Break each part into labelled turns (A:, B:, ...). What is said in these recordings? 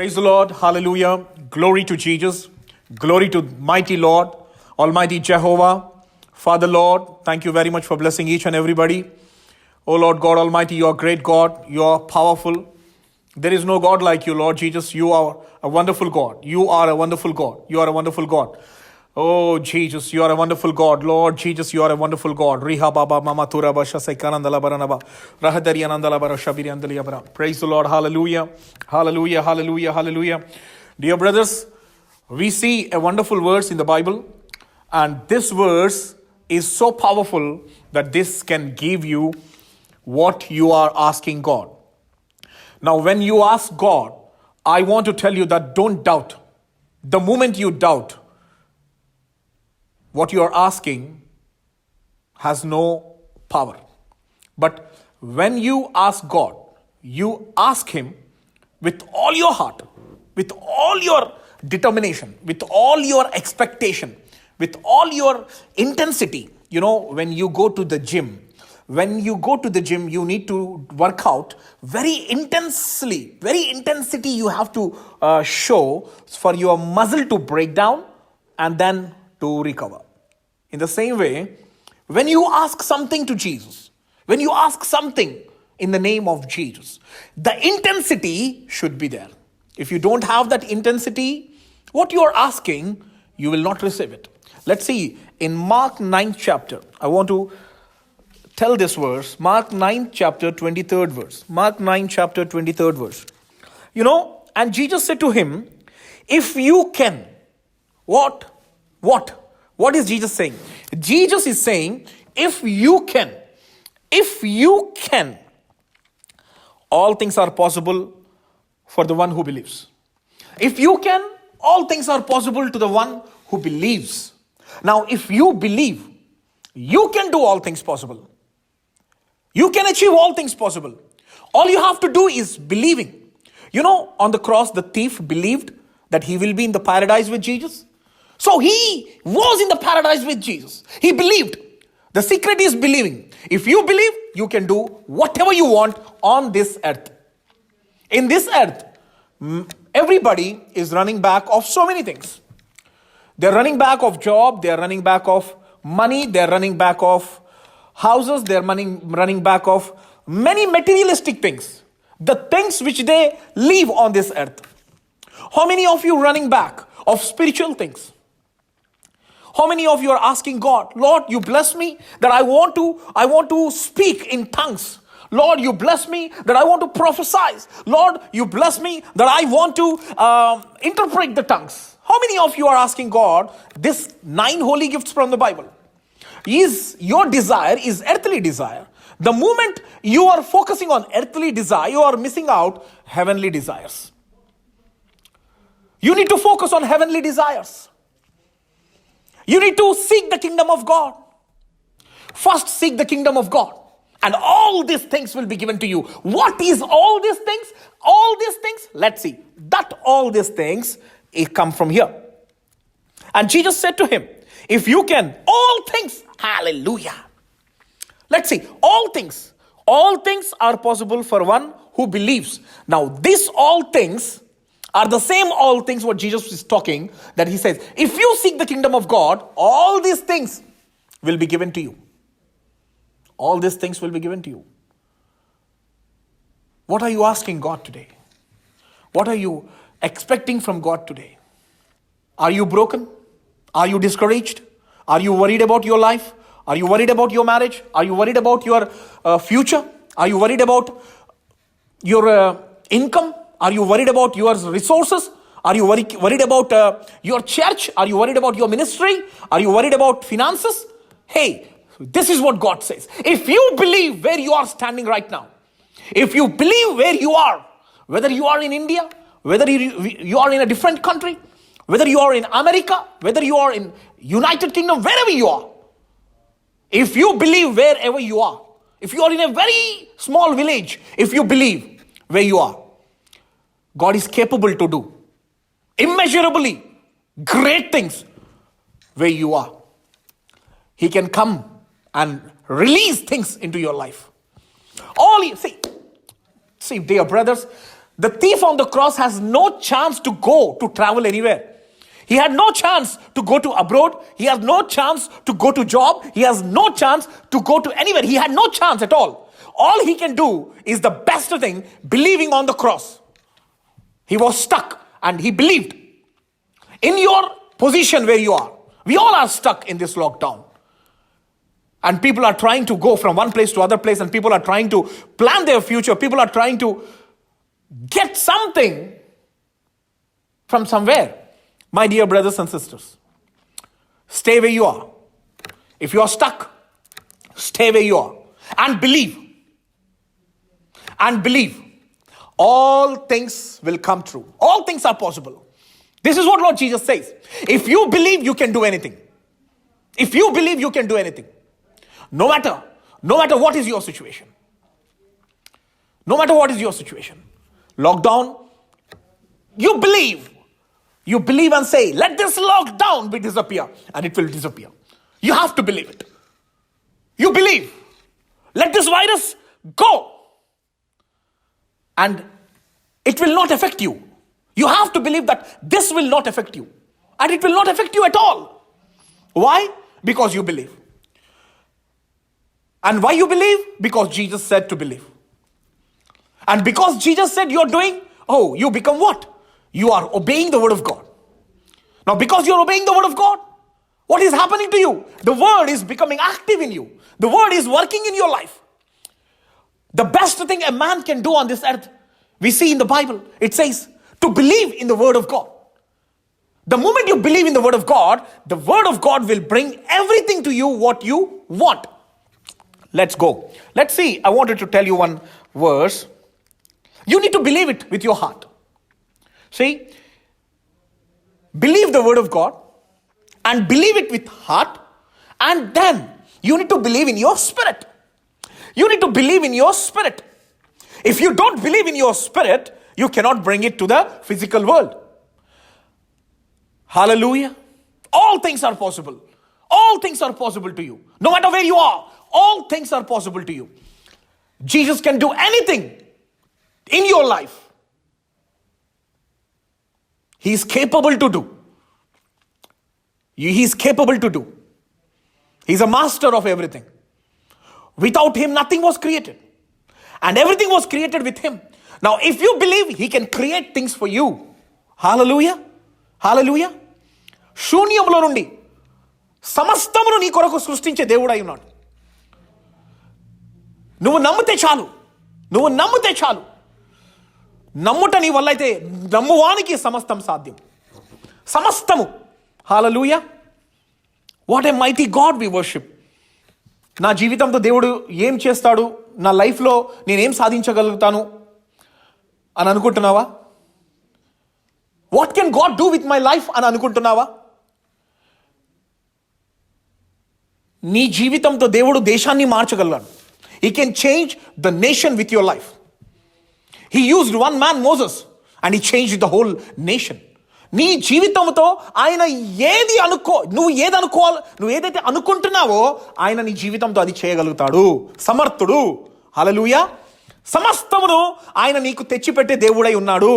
A: Praise the Lord. Hallelujah. Glory to Jesus. Glory to mighty Lord, Almighty Jehovah. Father Lord, thank you very much for blessing each and everybody. Oh Lord God Almighty, you are great God. You are powerful. There is no God like you, Lord Jesus. You are a wonderful God. You are a wonderful God. You are a wonderful God. Oh Jesus, you are a wonderful God. Lord Jesus, you are a wonderful God. Riha Baba Mama Tura Basha Saikanandala Baranaba. Rahadari Anandala Bara Shabiri Andali Abra. Praise the Lord. Hallelujah. Hallelujah. Hallelujah. Hallelujah. Dear brothers, we see a wonderful verse in the Bible, and this verse is so powerful that this can give you what you are asking God. Now, when you ask God, I want to tell you that don't doubt. The moment you doubt, what you are asking has no power. But when you ask God, you ask Him with all your heart, with all your determination, with all your expectation, with all your intensity. You know, when you go to the gym, you need to work out very intensity you have to show for your muscle to break down and then to recover. In the same way, when you ask something to Jesus, when you ask something in the name of Jesus, the intensity should be there. If you don't have that intensity, what you are asking, you will not receive it. Let's see, in Mark 9th chapter, I want to tell this verse, Mark 9th chapter, 23rd verse. Mark 9 chapter, 23rd verse. You know, and Jesus said to him, if you can, what? What is Jesus saying? Jesus is saying, if you can, all things are possible for the one who believes. If you can, all things are possible to the one who believes. Now, if you believe, you can do all things possible. You can achieve all things possible. All you have to do is believing. You know, on the cross, the thief believed that he will be in the paradise with Jesus. So he was in the paradise with Jesus. He believed. The secret is believing. If you believe, you can do whatever you want on this earth. In this earth, everybody is running back of so many things. They're running back of job, they're running back of money, they're running back of houses, they're running back of many materialistic things. The things which they leave on this earth. How many of you running back of spiritual things? How many of you are asking God, Lord, you bless me that I want to speak in tongues. Lord, you bless me that I want to prophesy. Lord, you bless me that I want to interpret the tongues. How many of you are asking God this 9 holy gifts from the Bible? Is your desire is earthly desire. The moment you are focusing on earthly desire, you are missing out heavenly desires. You need to focus on heavenly desires. You need to seek the kingdom of God. First seek the kingdom of God, and all these things will be given to you. What is all these things? All these things, let's see. That all these things come from here. And Jesus said to him, if you can, all things, hallelujah. Let's see, all things are possible for one who believes. Now, these all things are the same all things what Jesus is talking, that he says, if you seek the kingdom of God, all these things will be given to you. All these things will be given to you. What are you asking God today? What are you expecting from God today? Are you broken? Are you discouraged? Are you worried about your life? Are you worried about your marriage? Are you worried about your future? Are you worried about your income? Are you worried about your resources? Are you worried about your church? Are you worried about your ministry? Are you worried about finances? Hey, this is what God says. If you believe where you are standing right now, if you believe where you are, whether you are in India, whether you are in a different country, whether you are in America, whether you are in United Kingdom, wherever you are, if you believe wherever you are, if you are in a very small village, if you believe where you are, God is capable to do immeasurably great things where you are. He can come and release things into your life. All you see, dear brothers, The thief on the cross has no chance to go to travel anywhere. He had no chance to go to abroad. He has no chance to go to job. He has no chance to go to anywhere. He had no chance at all. All he can do is the best thing, believing on the cross. He was stuck and he believed. In your position where you are, we all are stuck in this lockdown. And people are trying to go from one place to other place, and people are trying to plan their future. People are trying to get something from somewhere. My dear brothers and sisters, stay where you are. If you are stuck, stay where you are. And believe. And believe. All things will come true. All things are possible. This is what Lord Jesus says. If you believe, you can do anything. If you believe, you can do anything. No matter what is your situation. No matter what is your situation. Lockdown, you believe. You believe and say, let this lockdown be disappear. And it will disappear. You have to believe it. You believe. Let this virus go. And it will not affect you. You have to believe that this will not affect you. And it will not affect you at all. Why? Because you believe. And why you believe? Because Jesus said to believe. And because Jesus said you're doing, you become what? You are obeying the word of God. Now, because you're obeying the word of God, what is happening to you? The word is becoming active in you. The word is working in your life. The best thing a man can do on this earth, we see in the Bible, it says to believe in the word of God. The moment you believe in the word of God will bring everything to you what you want. Let's go. Let's see. I wanted to tell you one verse. You need to believe it with your heart. See, believe the word of God and believe it with heart, and then you need to believe in your spirit. You need to believe in your spirit. If you don't believe in your spirit, you cannot bring it to the physical world. Hallelujah. All things are possible. All things are possible to you. No matter where you are, all things are possible to you. Jesus can do anything in your life. He is capable to do. He is capable to do. He is a master of everything. Without him, nothing was created. And everything was created with him. Now, if you believe, he can create things for you. Hallelujah. Hallelujah. శూన్యములో నుండి సమస్తమును నీ కొరకు సృష్టించే దేవుడై ఉన్నాడు. నువ్వు నమ్మితే చాలు. నమ్ముట నీ వల్ల అయితే నమ్మువానికి సమస్తం సాధ్యం. సమస్తము. Hallelujah. What a mighty God we worship. నా జీవితంతో దేవుడు ఏం చేస్తాడు, నా లైఫ్లో నేనేం సాధించగలుగుతాను అని అనుకుంటున్నావా? What can God do with my life అని అనుకుంటున్నావా? నీ జీవితంతో దేవుడు దేశాన్ని మార్చగలడు. He can change the nation with your life. He used one man, Moses, and he changed the whole nation. నీ జీవితంతో ఆయన నువ్వు ఏదైతే అనుకుంటున్నావో ఆయన నీ జీవితంతో అది చేయగలుగుతాడు. సమర్థుడు. హల్లెలూయా. సమస్తమును ఆయన నీకు తెచ్చిపెట్టే దేవుడై ఉన్నాడు.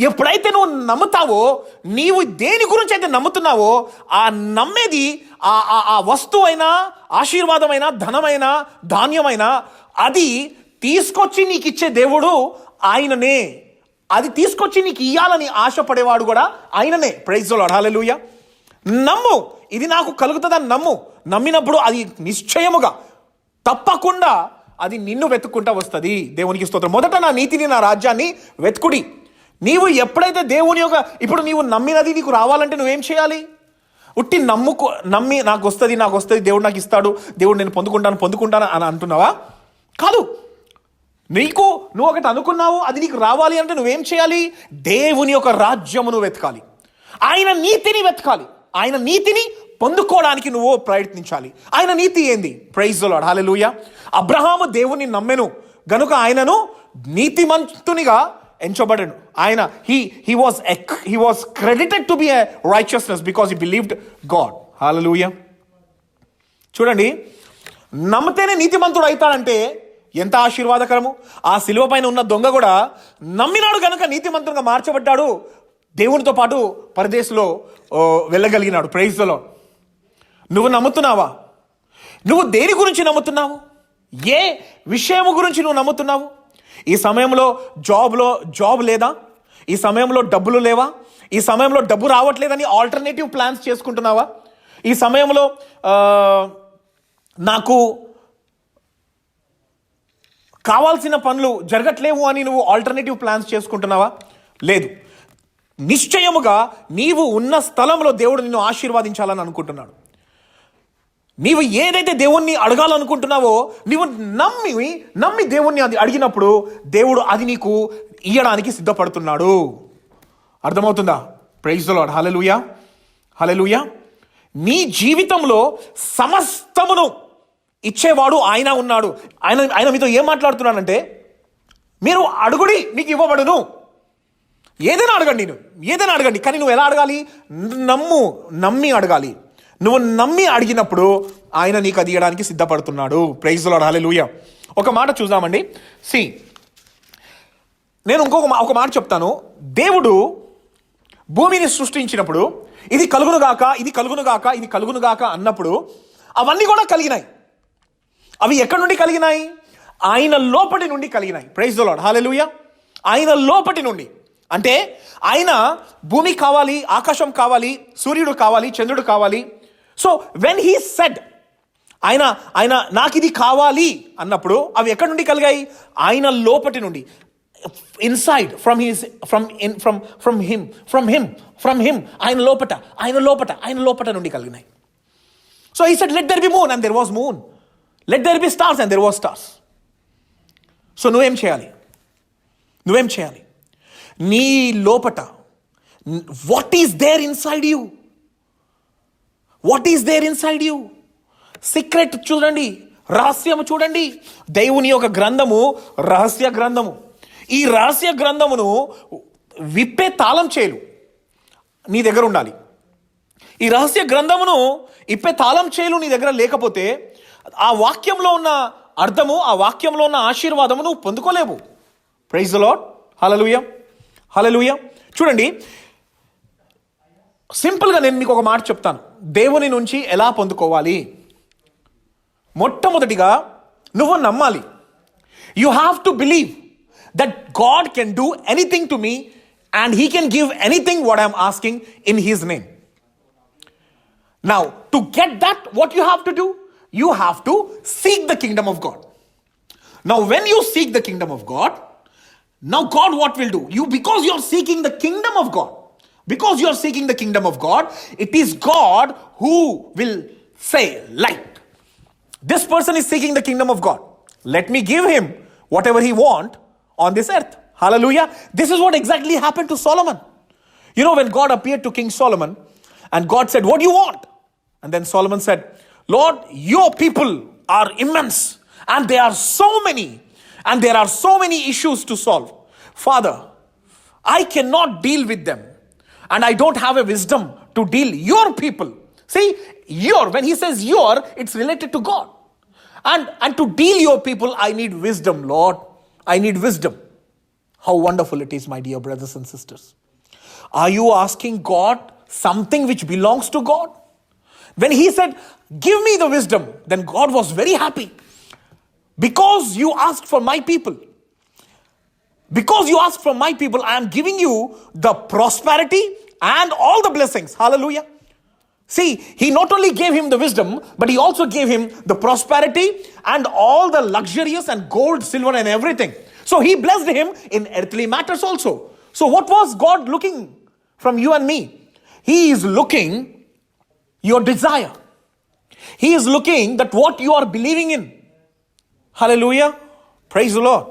A: ఎప్పుడైతే నువ్వు నమ్ముతావో, నీవు దేని గురించి అయితే నమ్ముతున్నావో ఆ నమ్మేది ఆ వస్తువైనా, ఆశీర్వాదమైనా, ధనమైనా, ధాన్యమైనా అది తీసుకొచ్చి నీకు ఇచ్చే దేవుడు ఆయననే. అది తీసుకొచ్చి నీకు ఇయ్యాలని ఆశపడేవాడు కూడా ఆయననే. Praise the Lord. హల్లెలూయా. నమ్ము, ఇది నాకు కలుగుతుందని నమ్ము. నమ్మినప్పుడు అది నిశ్చయముగా తప్పకుండా అది నిన్ను వెతుక్కుంటా వస్తుంది. దేవునికి స్తోత్రం. మొదట నా నీతిని, నా రాజ్యాన్ని వెతుకుడి. నీవు ఎప్పుడైతే దేవుని యొక్క ఇప్పుడు నీవు నమ్మినది నీకు రావాలంటే నువ్వేం చేయాలి? ఉట్టి నమ్మి నాకు వస్తుంది దేవుడు నాకు ఇస్తాడు, దేవుడు నేను పొందుకుంటాను అని అంటున్నావా? కాదు. నువ్వు ఒకటి అనుకున్నావు, అది నీకు రావాలి అంటే నువ్వేం చేయాలి? దేవుని యొక్క రాజ్యమును వెతకాలి, ఆయన నీతిని వెతకాలి, ఆయన నీతిని పొందుకోవడానికి నువ్వు ప్రయత్నించాలి. ఆయన నీతి ఏంది? Praise the Lord. హల్లెలూయా. అబ్రహాము దేవుని నమ్మెను గనుక ఆయనను నీతిమంతునిగా ఎంచబడను. ఆయన he was credited to be a righteousness because he believed God. Hallelujah. చూడండి, నమ్మితేనే నీతిమంతుడు అవుతాడంటే ఎంత ఆశీర్వాదకరము. ఆ శిలువ పైన ఉన్న దొంగ కూడా నమ్మినాడు కనుక నీతిమంతునిగా మార్చబడ్డాడు, దేవునితో పాటు పరదేశంలో వెళ్ళగలిగినాడు. Praise the Lord. నువ్వు నమ్ముతున్నావా? నువ్వు దేని గురించి నమ్ముతున్నావు? ఏ విషయము గురించి నువ్వు నమ్ముతున్నావు? ఈ సమయంలో జాబ్ లేదా? ఈ సమయంలో డబ్బులు లేవా? ఈ సమయంలో డబ్బు రావట్లేదని ఆల్టర్నేటివ్ ప్లాన్స్ చేసుకుంటున్నావా? ఈ సమయంలో నాకు కావాల్సిన పనులు జరగట్లేవు అని నువ్వు ఆల్టర్నేటివ్ ప్లాన్స్ చేసుకుంటున్నావా? లేదు. నిశ్చయముగా నీవు ఉన్న స్థలంలో దేవుడు నిన్ను ఆశీర్వదించాలని అనుకుంటున్నాడు. నీవు ఏదైతే దేవుణ్ణి అడగాలనుకుంటున్నావో నీవు నమ్మి దేవుణ్ణి అది అడిగినప్పుడు దేవుడు అది నీకు ఇయ్యడానికి సిద్ధపడుతున్నాడు. అర్థమవుతుందా? Praise the Lord. Hallelujah, hallelujah. నీ జీవితంలో సమస్తమును ఇచ్చేవాడు ఆయన ఉన్నాడు. ఆయన మీతో ఏం మాట్లాడుతున్నాడంటే, మీరు అడుగుడి మీకు ఇవ్వబడును. ఏదైనా అడగండి, కానీ నువ్వు ఎలా అడగాలి? నమ్మి అడగాలి. నువ్వు నమ్మి అడిగినప్పుడు ఆయన నీకు అది ఇవ్వడానికి సిద్ధపడుతున్నాడు. Praise the Lord. హల్లెలూయా. ఒక మాట చూద్దామండి. నేను ఒక మాట చెప్తాను. దేవుడు భూమిని సృష్టించినప్పుడు ఇది కలుగునుగాక, ఇది కలుగునుగాక, ఇది కలుగునుగాక అన్నప్పుడు అవన్నీ కూడా కలిగినాయి. అవి ఎక్కడి నుండి కలిగినాయి? ఆయన లోపటి నుండి కలిగినాయి. Praise the Lord. హల్లెలూయా. ఆయన లోపటి నుండి అంటే ఆయన భూమి కావాలి, ఆకాశం కావాలి, సూర్యుడు కావాలి, చంద్రుడు కావాలి. సో వెన్ హీ సెడ్, ఆయన నాకు ఇది కావాలి అన్నప్పుడు అవి ఎక్కడి నుండి కలిగాయి? ఆయన లోపటి నుండి, ఇన్సైడ్, ఫ్రమ్ హిమ్, ఆయన లోపట నుండి కలిగినాయి. So he said let there be moon and there was moon, let there be stars and there was stars. So నువ్వేం చేయాలి? నీ లోపట what is there inside you? Secret చూడండి, రహస్యము చూడండి. దేవుని యొక్క గ్రంథము రహస్య గ్రంథము. ఈ రహస్య గ్రంథమును విప్పే తాళం చేలు నీ దగ్గర ఉండాలి. ఈ రహస్య గ్రంథమును ఇప్పే తాళం చేలు నీ దగ్గర లేకపోతే ఆ వాక్యంలో ఉన్న అర్థము, ఆ వాక్యంలో ఉన్న ఆశీర్వాదము నువ్వు పొందుకోలేవు. Praise the Lord. Hallelujah, hallelujah. చూడండి, సింపుల్గా నేను మీకు ఒక మాట చెప్తాను, దేవుని నుంచి ఎలా పొందుకోవాలి. మొట్టమొదటిగా నువ్వు నమ్మాలి. You have to believe that God can do anything to me and he can give anything what I'm asking in he's name. Now, to get that, what you have to do? You have to seek the kingdom of God. Now, when you seek the kingdom of God, now God what will do? Because you are seeking the kingdom of God. Because you are seeking the kingdom of God, it is God who will say, light. This person is seeking the kingdom of God. Let me give him whatever he wants on this earth. Hallelujah. This is what exactly happened to Solomon. You know, when God appeared to King Solomon and God said, what do you want? And then Solomon said, Lord, your people are immense and they are so many and there are so many issues to solve. Father, I cannot deal with them and I don't have a wisdom to deal your people. See, when he says your, it's related to God. And to deal your people, I need wisdom, Lord. I need wisdom. How wonderful it is, my dear brothers and sisters. Are you asking God something which belongs to God? When he said, give me the wisdom, then God was very happy. Because you asked for my people. Because you asked for my people, I am giving you the prosperity and all the blessings. Hallelujah. See, he not only gave him the wisdom, but he also gave him the prosperity and all the luxurious and gold, silver and everything. So he blessed him in earthly matters also. So what was God looking from you and me? He is looking your desire. He is looking that what you are believing in. Hallelujah. Praise the Lord.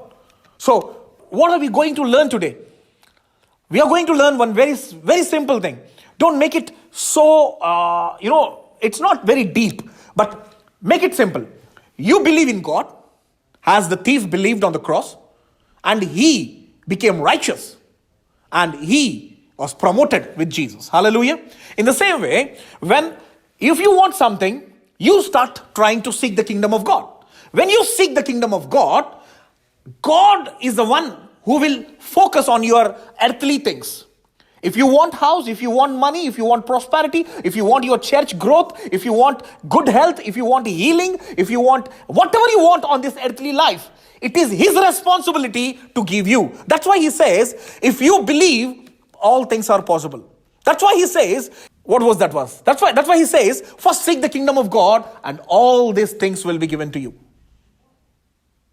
A: So, what are we going to learn today? We are going to learn one very, very simple thing. Don't make it so, it's not very deep, but make it simple. You believe in God, as the thief believed on the cross, and he became righteous, and he was promoted with Jesus. Hallelujah. In the same way, if you want something, you start trying to seek the kingdom of God. When you seek the kingdom of God, God is the one who will focus on your earthly things. If you want house, if you want money, if you want prosperity, if you want your church growth, if you want good health, if you want healing, if you want whatever you want on this earthly life, it is His responsibility to give you. That's why He says, if you believe, all things are possible. That's why He says, what was that verse? That's why He says, first seek the kingdom of God and all these things will be given to you.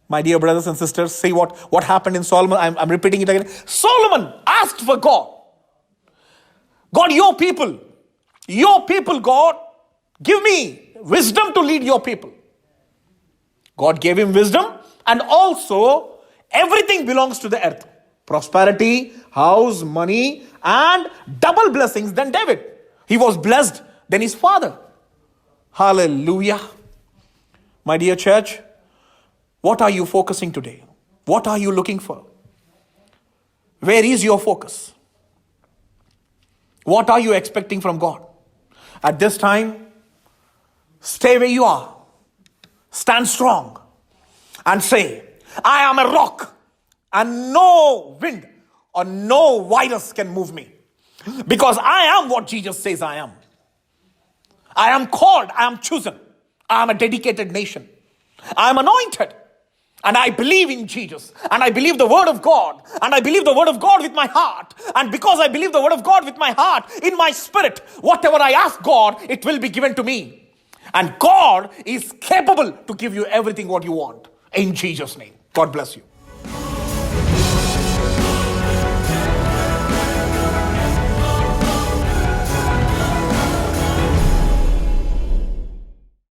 A: My dear brothers and sisters, see what happened in Solomon. I'm repeating it again. Solomon asked for God. God, your people, God, give me wisdom to lead your people. God gave him wisdom, and also everything belongs to the earth. Prosperity, house, money, and double blessings than David. He was blessed than his father. Hallelujah. My dear church, what are you focusing today? What are you looking for? Where is your focus? What are you expecting from God? At this time, stay where you are. Stand strong and say, I am a rock and no wind or no virus can move me. Because I am what Jesus says I am. I am called, I am chosen. I am a dedicated nation. I am anointed. And I believe in Jesus. And I believe the word of God. And I believe the word of God with my heart. And because I believe the word of God with my heart, in my spirit, whatever I ask God, it will be given to me. And God is capable to give you everything what you want. In Jesus' name. God bless you.